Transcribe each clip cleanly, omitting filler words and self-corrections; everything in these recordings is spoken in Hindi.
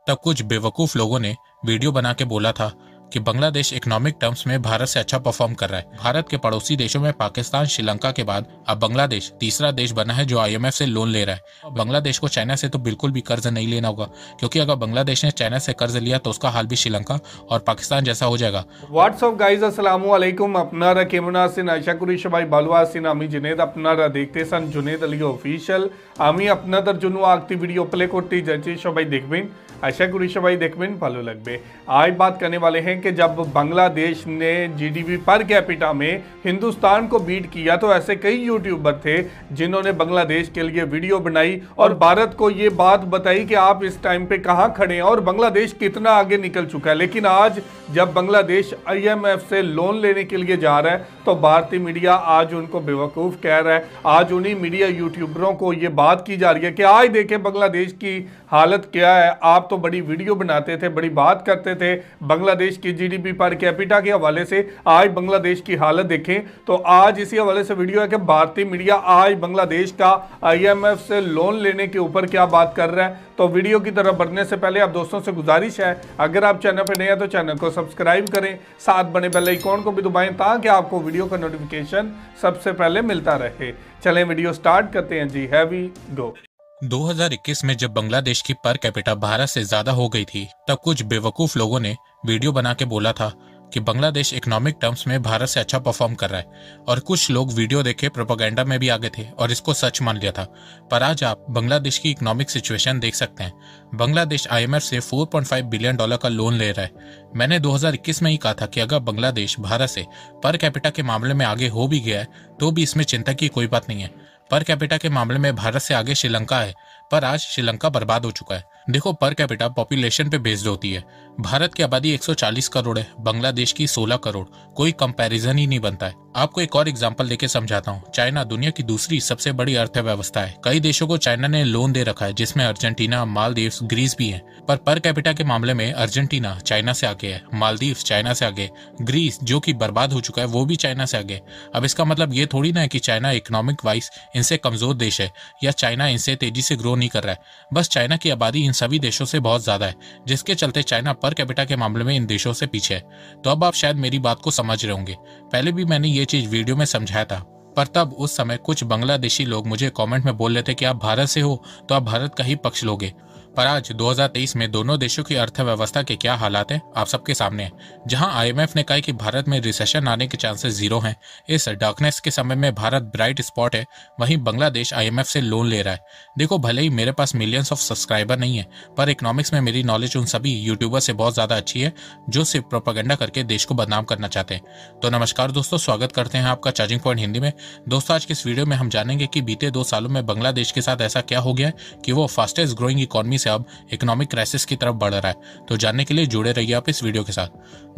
तब कुछ बेवकूफ लोगों ने वीडियो बना के बोला था कि बांग्लादेश इकोनॉमिक टर्म्स में भारत से अच्छा परफॉर्म कर रहा है। भारत के पड़ोसी देशों में पाकिस्तान, श्रीलंका के बाद अब बांग्लादेश तीसरा देश बना है जो आईएमएफ से लोन ले रहा है। बांग्लादेश को चाइना से तो बिल्कुल भी कर्ज नहीं लेना होगा, क्योंकि अगर बांग्लादेश ने चाइना से कर्ज लिया तो उसका हाल भी श्रीलंका और पाकिस्तान जैसा हो जाएगा। হোয়াটসঅ্যাপ গাইজ আসসালামু আলাইকুম। আপনারা কেমন আছেন? আশা করি সবাই ভালো আছেন। আমি জুনেদ, আপনারা দেখতেছেন জুনেদ আলী অফিশিয়াল। আমি আপনাদের জন্য একটি ভিডিও প্লে করতে যাচ্ছি, সবাই দেখবেন। आशा करी सबाई देखবেন ভালো লাগবে। आज बात करने वाले हैं कि जब बांग्लादेश ने जीडीपी पर कैपिटा में हिंदुस्तान को बीट किया तो ऐसे कई यूट्यूबर थे जिन्होंने बांग्लादेश के लिए वीडियो बनाई और भारत को ये बात बताई कि आप इस टाइम पे कहाँ खड़े हैं और बांग्लादेश कितना आगे निकल चुका है। लेकिन आज जब बांग्लादेश आईएमएफ से लोन लेने के लिए जा रहा है तो भारतीय मीडिया आज उनको बेवकूफ़ कह रहा है। आज उन्हीं मीडिया यूट्यूबरों को ये बात की जा रही है कि आज देखें बांग्लादेश की हालत क्या है। आप तो बड़ी वीडियो बनाते थे, बड़ी बात करते थे बांग्लादेश की जीडीपी पर कैपिटा के हवाले से, आज बांग्लादेश की हालत देखें। तो आज इसी हवाले से वीडियो है कि भारतीय मीडिया आज बांग्लादेश का आईएमएफ से लोन लेने के ऊपर क्या बात कर रहा है। तो वीडियो की तरफ बढ़ने से पहले आप दोस्तों से गुजारिश है, अगर आप चैनल पर नए हैं तो चैनल को सब्सक्राइब करें, साथ बने बेल आइकॉन को भी दबाएं ताकि आपको वीडियो का नोटिफिकेशन सबसे पहले मिलता रहे। चलें वीडियो स्टार्ट करते हैं जी, हैव वी गो। 2021 में जब बांग्लादेश की पर कैपिटा भारत से ज्यादा हो गई थी, तब कुछ बेवकूफ लोगों ने वीडियो बना के बोला था कि बांग्लादेश इकोनॉमिक टर्म्स में भारत से अच्छा परफॉर्म कर रहा है, और कुछ लोग वीडियो देखे प्रोपेगेंडा में भी आगे थे और इसको सच मान लिया था। पर आज आप बांग्लादेश की इकोनॉमिक सिचुएशन देख सकते हैं। बांग्लादेश आईएमएफ से $4.5 बिलियन का लोन ले रहा है। मैंने 2021 में ही कहा था कि अगर बांग्लादेश भारत से पर कैपिटा के मामले में आगे हो भी गया है तो भी इसमें चिंता की कोई बात नहीं है। पर कैपिटा के मामले में भारत से आगे श्रीलंका है, पर आज श्रीलंका बर्बाद हो चुका है। देखो, पर कैपिटा पॉपुलेशन पे बेस्ड होती है। भारत की आबादी 140 करोड़ है, बांग्लादेश की 16 करोड़, कोई कंपैरिजन ही नहीं बनता है। आपको एक और एग्जांपल देके समझाता हूँ। चाइना दुनिया की दूसरी सबसे बड़ी अर्थव्यवस्था है। कई देशों को चाइना ने लोन दे रखा है, जिसमें अर्जेंटीना, मालदीव्स, ग्रीस भी है। पर कैपिटा के मामले में अर्जेंटीना चाइना से आगे है, मालदीव्स चाइना से आगे, ग्रीस जो कि बर्बाद हो चुका है वो भी चाइना से आगे। अब इसका मतलब ये थोड़ी ना है कि चाइना इकोनॉमिक वाइज इनसे कमजोर देश है या चाइना इनसे तेजी से ग्रो नहीं कर रहा है। बस चाइना की आबादी इन सभी देशों से बहुत ज्यादा है, जिसके चलते चाइना पर कैपिटा के मामले में इन देशों से पीछे है। तो अब आप शायद मेरी बात को समझ रहे होंगे। पहले भी मैंने ये चीज वीडियो में समझाया था, पर तब उस समय कुछ बांग्लादेशी लोग मुझे कमेंट में बोल रहे थे कि आप भारत से हो तो आप भारत का ही पक्ष लोगे। पर आज 2023 में दोनों देशों की अर्थव्यवस्था के क्या हालात हैं आप सबके सामने हैं। जहां आईएमएफ ने कहा कि भारत में रिसेशन आने के चांसेस 0 हैं, इस डार्कनेस के समय में भारत ब्राइट स्पॉट है, वहीं बांग्लादेश आईएमएफ से लोन ले रहा है। देखो, भले ही मेरे पास मिलियंस ऑफ सब्सक्राइबर नहीं है, पर इकोनॉमिक्स में मेरी नॉलेज उन सभी यूट्यूबर से बहुत ज्यादा अच्छी है जो सिर्फ प्रोपेगेंडा करके देश को बदनाम करना चाहते हैं। तो नमस्कार दोस्तों, स्वागत करते हैं आपका चार्जिंग पॉइंट हिंदी में। दोस्तों, आज की इस वीडियो में हम जानेंगे कि बीते 2 सालों में बांग्लादेश के साथ ऐसा क्या हो गया है कि वो फास्टेस्ट ग्रोइंग इकोनॉमी से अब इकोनॉमिक क्राइसिस की तरफ बढ़ रहा है। तो जानने के लिए जुड़े रहिए आप इस वीडियो के साथ।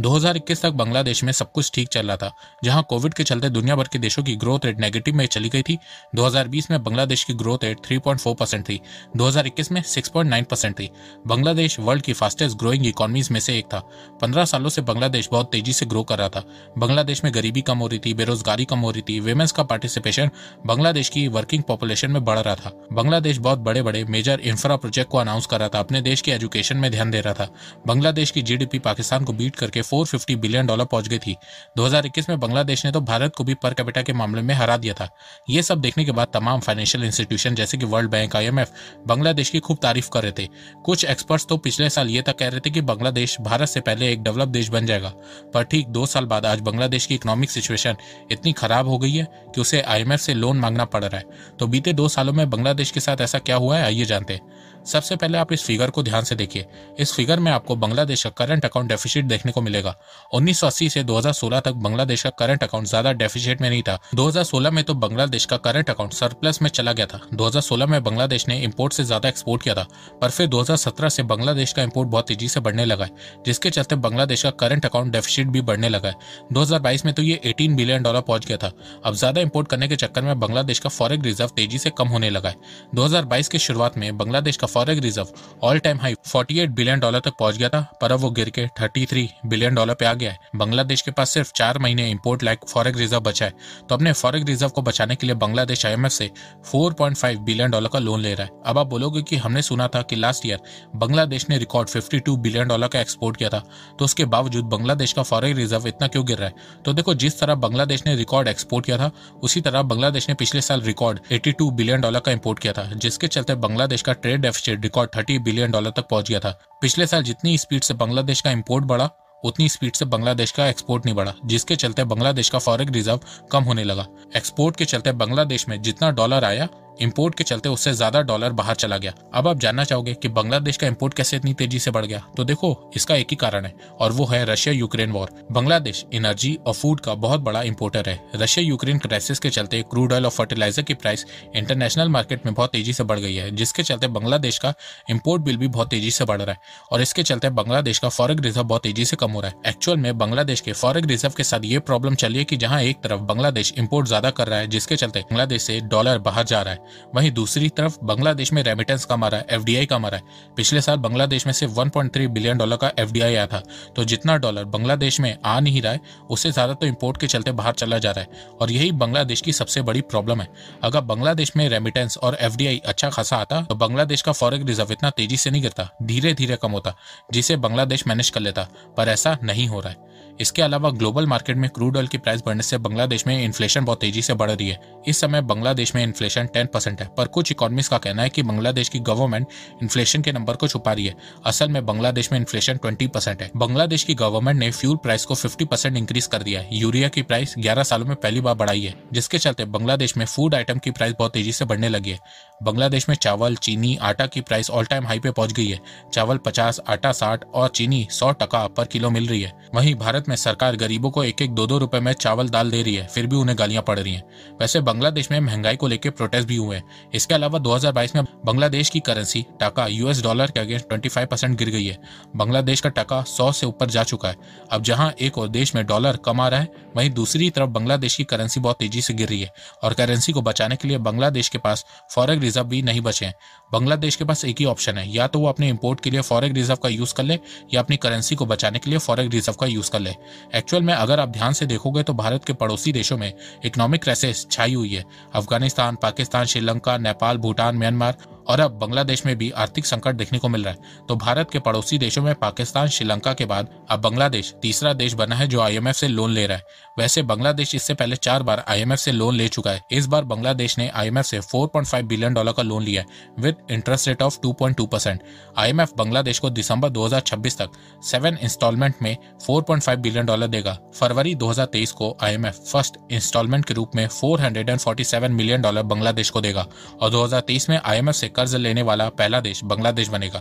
2021 तक बांग्लादेश में सब कुछ ठीक चल रहा था, जहां कोविड के चलते दुनिया भर के देशों की ग्रोथ रेट नेगेटिव में चली गई थी। 2020 में बांग्लादेश की ग्रोथ रेट 3.4% थी, 2021 में 6.9% थी। बांग्लादेश वर्ल्ड की फास्टेस्ट ग्रोइंग इकोनॉमीज में से एक था। 15 सालों से बांग्लादेश बहुत तेजी से ग्रो कर रहा था। बांग्लादेश में गरीबी कम हो रही थी, बेरोजगारी कम हो रही थी, विमेंस का पार्टिसिपेशन बांग्लादेश की वर्किंग पॉपुलेशन में बढ़ रहा था। बांग्लादेश बहुत बड़े बड़े मेजर इंफ्रा प्रोजेक्ट को अनाउंस कर रहा था, अपने देश के एजुकेशन में ध्यान दे रहा था। बांग्लादेश की जीडीपी पाकिस्तान को बीट करके $450 बिलियन पहुंच गई थी। 2021 में बांग्लादेश ने तो भारत को भी पर कैपिटा के मामले में हरा दिया था। ये सब देखने के बाद तमाम फाइनेंशियल इंस्टीट्यूशन जैसे कि वर्ल्ड बैंक, आईएमएफ बांग्लादेश की खूब तारीफ कर रहे थे। कुछ एक्सपर्ट्स तो पिछले साल ये तक कह रहे थे कि बांग्लादेश भारत से पहले एक डेवलप देश बन जाएगा। पर ठीक 2 साल बाद आज बांग्लादेश की इकोनॉमिक सिचुएशन इतनी खराब हो गई है कि उसे आईएमएफ से लोन मांगना पड़ रहा है। तो बीते 2 सालों में बांग्लादेश के साथ ऐसा क्या हुआ है, आइए जानते हैं। सबसे पहले आप इस फिगर को ध्यान से देखिए। इस फिगर में आपको बांग्लादेश का करंट अकाउंट डेफिसिट देखने को मिलेगा। 1980 से 2016 तक बांग्लादेश का करंट अकाउंट ज्यादा डेफिसिट में नहीं था। 2016 में तो बांग्लादेश का करंट अकाउंट सरप्लस में चला गया था। 2016 में बांग्लादेश ने इंपोर्ट से ज्यादा एक्सपोर्ट किया था, पर फिर 2017 से बांग्लादेश का इंपोर्ट बहुत तेजी से बढ़ने लगा है, जिसके चलते बांग्लादेश का करंट अकाउंट डेफिसिट भी बढ़ने लगा है। 2022 में तो ये $18 बिलियन पहुंच गया था। अब ज्यादा इंपोर्ट करने के चक्कर में बांग्लादेश का फॉरेन रिजर्व तेजी से कम होने लगा है। 2022 की शुरुआत में बांग्लादेश का forex reserve all time high 48 billion dollar तक पहुंच गया था, पर अब वो गिर के 33 बिलियन डॉलर पे आ गया है। बांग्लादेश के पास सिर्फ 4 महीने इंपोर्ट लाइक फॉरेक्स रिजर्व बचा है। तो अपने फॉरेक्स रिजर्व को बचाने के लिए बांग्लादेश IMF से 4.5 बिलियन डॉलर का लोन ले रहा है। अब आप बोलोगे कि हमने सुना था कि लास्ट ईयर बांग्लादेश ने रिकॉर्ड 52 बिलियन डॉलर का एक्सपोर्ट किया था, तो उसके बावजूद बांग्लादेश का फॉरेक्स रिजर्व इतना क्यों गिर रहा है? तो देखो, जिस तरह बांग्लादेश ने रिकॉर्ड एक्सपोर्ट किया था, उसी तरह बांग्लादेश ने पिछले साल रिकॉर्ड 82 बिलियन डॉलर का इंपोर्ट किया था, जिसके चलते बांग्लादेश का trade deficit record 30 billion dollar तक पहुंच गया था। पिछले साल जितनी स्पीड से बांग्लादेश का इंपोर्ट बढ़ा, उतनी स्पीड से बांग्लादेश का एक्सपोर्ट नहीं बढ़ा, जिसके चलते बांग्लादेश का फॉरेक्स रिजर्व कम होने लगा। एक्सपोर्ट के चलते बांग्लादेश में जितना डॉलर आया, इंपोर्ट के चलते उससे ज्यादा डॉलर बाहर चला गया। अब आप जानना चाहोगे कि बांग्लादेश का इंपोर्ट कैसे इतनी तेजी से बढ़ गया? तो देखो, इसका एक ही कारण है, और वो है Russia Ukraine war. Bangladesh energy और फूड का बहुत बड़ा इंपोर्टर है। रशिया यूक्रेन क्राइसिस के चलते क्रूड ऑयल और फर्टिलाइजर की प्राइस इंटरनेशनल मार्केट में बहुत तेजी से बढ़ गई है, जिसके चलते बांग्लादेश का इंपोर्ट बिल भी बहुत तेजी से बढ़ रहा है, और इसके चलते बांग्लादेश का फॉरेक्स रिजर्व बहुत तेजी से कम हो रहा है। एक्चुअल में बांग्लादेश के फॉरेक्स रिजर्व के साथ ये प्रॉब्लम चली है कि जहां एक तरफ बांग्लादेश इंपोर्ट ज्यादा कर रहा है, जिसके चलते बांग्लादेश से डॉलर बाहर जा रहा है, वहीं दूसरी तरफ बांग्लादेश में रेमिटेंस कम आ रहा है, FDI कम आ रहा है। पिछले साल बांग्लादेश में सिर्फ 1.3 बिलियन डॉलर का FDI आया था, तो जितना डॉलर बांग्लादेश में आ नहीं रहा है, उससे ज्यादा तो इंपोर्ट के चलते बाहर चला जा रहा है, और यही बांग्लादेश की सबसे बड़ी प्रॉब्लम है। अगर बांग्लादेश में रेमिटेंस और FDI अच्छा खासा आता, तो बांग्लादेश का फॉरेक्स रिजर्व इतना तेजी से नहीं गिरता, धीरे धीरे कम होता, जिसे बांग्लादेश मैनेज कर लेता, पर ऐसा नहीं हो रहा है। इसके अलावा ग्लोबल मार्केट में क्रूड ऑयल की प्राइस बढ़ने से बांग्लादेश में इन्फ्लेशन बहुत तेजी से बढ़ रही है। इस समय बांग्लादेश में इन्फ्लेशन 10% है, पर कुछ इकोनॉमिस्ट का कहना है कि बांग्लादेश की गवर्नमेंट इन्फ्लेशन के नंबर को छुपा रही है। असल में बांग्लादेश में इन्फ्लेशन 20% है। बांग्लादेश की गवर्नमेंट ने फ्यूल प्राइस को 50% इंक्रीज कर दिया है। यूरिया की प्राइस 11 सालों में पहली बार बढ़ाई है, जिसके चलते बांग्लादेश में फूड आइटम की प्राइस बहुत तेजी से बढ़ने लगी है। बांग्लादेश में चावल, चीनी, आटा की प्राइस ऑल टाइम हाई पे पहुंच गई है। चावल 50, आटा 60 और चीनी 100 टका पर किलो मिल रही है। वहीं भारत में सरकार गरीबों को 1-1, 2-2 रुपए में चावल दाल दे रही है, फिर भी उन्हें गालियां पड़ रही हैं। वैसे बांग्लादेश में महंगाई को लेकर प्रोटेस्ट भी हुए हैं। इसके अलावा 2022 में बांग्लादेश की करेंसी टाका US डॉलर के अगेंस्ट 25% गिर गई है। बांग्लादेश का टाका 100 से ऊपर जा चुका है। अब जहां एक और देश में डॉलर कम आ रहा है, वहीं दूसरी तरफ बांग्लादेश की करेंसी बहुत तेजी से गिर रही है, और करेंसी को बचाने के लिए बांग्लादेश के पास फॉरेक्स रिजर्व भी नहीं बचे हैं। बांग्लादेश के पास एक ही ऑप्शन है, या तो वो अपने इंपोर्ट के लिए फॉरेक्स रिजर्व का यूज कर ले, या अपनी करेंसी को बचाने के लिए फॉरेक्स रिजर्व का यूज कर ले। एक्चुअल में अगर आप ध्यान से देखोगे तो भारत के पड़ोसी देशों में इकोनॉमिक क्राइसिस छाई हुई है। अफगानिस्तान, पाकिस्तान, श्रीलंका, नेपाल, भूटान, म्यांमार और अब बांग्लादेश में भी आर्थिक संकट देखने को मिल रहा है। तो भारत के पड़ोसी देशों में पाकिस्तान, श्रीलंका के बाद अब बांग्लादेश तीसरा देश बना है जो IMF से लोन ले रहा है। वैसे बांग्लादेश इससे पहले 4 बार IMF से लोन ले चुका है। इस बार बांग्लादेश ने IMF से 4.5 बिलियन डॉलर का लोन लिया है with interest rate of 2.2%। IMF Bangladesh को दिसंबर 2026 तक 7 इंस्टॉलमेंट में 4.5 बिलियन डॉलर देगा। फरवरी 2023 को IMF फर्स्ट इंस्टॉलमेंट के रूप में 447 मिलियन डॉलर बांग्लादेश को देगा, और 2023 में IMF से कर्ज लेने वाला पहला देश बांग्लादेश बनेगा।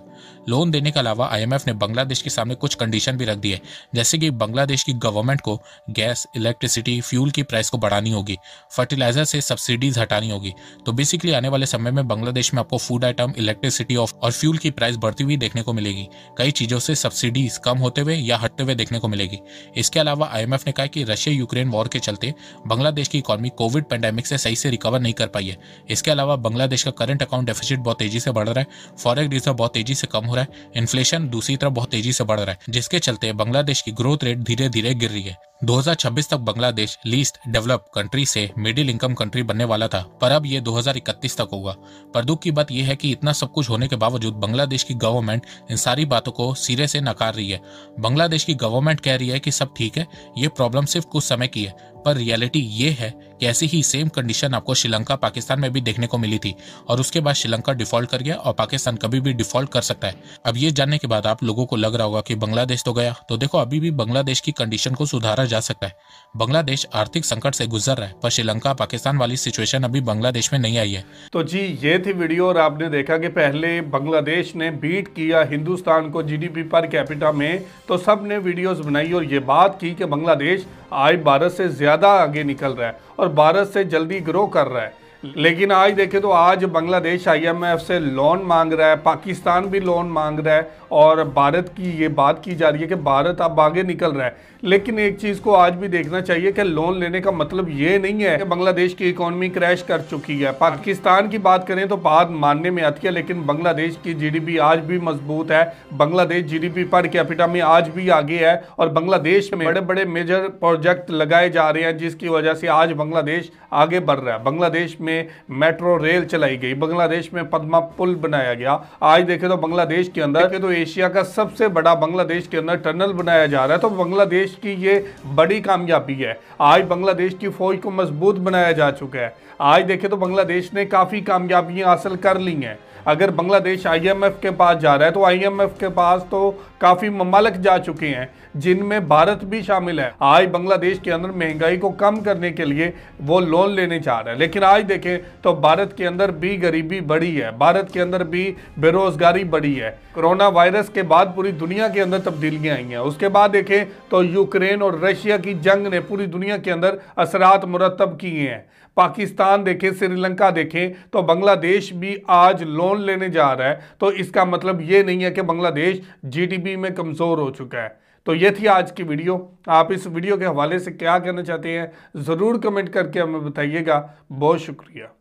लोन देने के अलावा IMF ने बांग्लादेश के सामने कुछ कंडीशन भी रख दी है, जैसे कि बांग्लादेश की गवर्नमेंट को गैस, इलेक्ट्रिसिटी, फ्यूल की प्राइस को बढ़ानी होगी, फर्टिलाइजर से सब्सिडीज हटानी होगी। तो बेसिकली आने वाले समय में बांग्लादेश में आपको फूड आइटम, इलेक्ट्रिसिटी और फ्यूल की प्राइस बढ़ती हुई देखने को मिलेगी। कई चीजों से सब्सिडीज कम होते हुए या हटते हुए देखने को मिलेगी। इसके अलावा IMF ने कहा कि रशिया यूक्रेन वॉर के चलते बांग्लादेश की इकोनॉमी कोविड पैंडेमिक से सही से रिकवर नहीं कर पाई है। इसके अलावा बांग्लादेश का करंट अकाउंट डेफिसिट बहुत तेजी से बढ़ रहा है, फॉरेक्स रिजर्व बहुत तेजी से कम हो रहा है, इन्फ्लेशन दूसरी तरफ बहुत तेजी से बढ़ रहा है, जिसके चलते बांग्लादेश की ग्रोथ रेट धीरे धीरे गिर रही है। 2026 तक बांग्लादेश लीस्ट डेवलप्ड कंट्री से मिडिल इनकम कंट्री बनने वाला था, पर अब ये 2031 तक होगा। पर दुख की बात यह है कि इतना सब कुछ होने के बावजूद बांग्लादेश की गवर्नमेंट इन सारी बातों को सिरे से नकार रही है। बांग्लादेश की गवर्नमेंट कह रही है कि सब ठीक है, ये प्रॉब्लम सिर्फ कुछ समय की है, पर रियलिटी ये है कि ऐसी ही सेम कंडीशन आपको श्रीलंका, पाकिस्तान में भी देखने को मिली थी, और उसके बाद श्रीलंका डिफॉल्ट कर गया और पाकिस्तान कभी भी डिफॉल्ट कर सकता है। अब ये जानने के बाद आप लोगों को लग रहा होगा कि बांग्लादेश तो गया, तो देखो अभी भी बांग्लादेश की कंडीशन को सुधारा जा सकता है। बांग्लादेश आर्थिक संकट से गुजर रहा है, पर श्रीलंका, पाकिस्तान वाली सिचुएशन अभी बांग्लादेश में नहीं आई है। तो जी ये थी वीडियो, और आपने देखा कि पहले बांग्लादेश ने बीट किया हिंदुस्तान को GDP पर कैपिटा में, तो सब ने वीडियोस बनाई और ये बात की कि बांग्लादेश आज भारत से ज़्यादा आगे निकल रहा है और भारत से जल्दी ग्रो कर रहा है। लेकिन आज देखें तो आज बांग्लादेश IMF से लोन मांग रहा है, पाकिस्तान भी लोन मांग रहा है, और भारत की ये बात की जा रही है कि भारत अब आगे निकल रहा है। लेकिन एक चीज़ को आज भी देखना चाहिए कि लोन लेने का मतलब ये नहीं है कि बांग्लादेश की इकोनॉमी क्रैश कर चुकी है। पाकिस्तान की बात करें तो बात मानने में आती है, लेकिन बांग्लादेश की जीडीपी आज भी मजबूत है। बांग्लादेश जीडीपी पर कैपिटा में आज भी आगे है और बांग्लादेश में बड़े बड़े मेजर प्रोजेक्ट लगाए जा रहे हैं, जिसकी वजह से आज बांग्लादेश आगे बढ़ रहा है। बांग्लादेश में मेट्रो रेल चलाई गई, बांग्लादेश में पद्मा पुल बनाया गया। आज देखें तो बांग्लादेश के अंदर तो एशिया का सबसे बड़ा बांग्लादेश के अंदर टनल बनाया जा रहा है। तो बांग्लादेश की ये बड़ी कामयाबी है। आज बांग्लादेश की फौज को मजबूत बनाया जा चुका है। आज देखें तो बांग्लादेश ने काफी कामयाबियां हासिल कर ली हैं। अगर बांग्लादेश आईएमएफ के पास जा रहा है तो आईएमएफ के पास तो काफी ममालिक जा चुके हैं, जिनमें भारत भी शामिल है। आज बांग्लादेश के अंदर महंगाई को कम करने के लिए वो लोन लेने जा रहा है। लेकिन आज देखें तो भारत के अंदर भी गरीबी बढ़ी है, भारत के अंदर भी बेरोजगारी बढ़ी है। कोरोना वायरस के बाद पूरी दुनिया के अंदर तब्दीलियां आई हैं। उसके बाद देखें तो यूक्रेन और रशिया की जंग ने पूरी दुनिया के अंदर असरात मुरतब किए हैं। पाकिस्तान देखें, श्रीलंका देखें, तो बांग्लादेश भी आज लोन लेने जा रहा है। तो इसका मतलब ये नहीं है कि बांग्लादेश जीडीपी में कमज़ोर हो चुका है। तो ये थी आज की वीडियो। आप इस वीडियो के हवाले से क्या कहना चाहते हैं ज़रूर कमेंट करके हमें बताइएगा। बहुत शुक्रिया।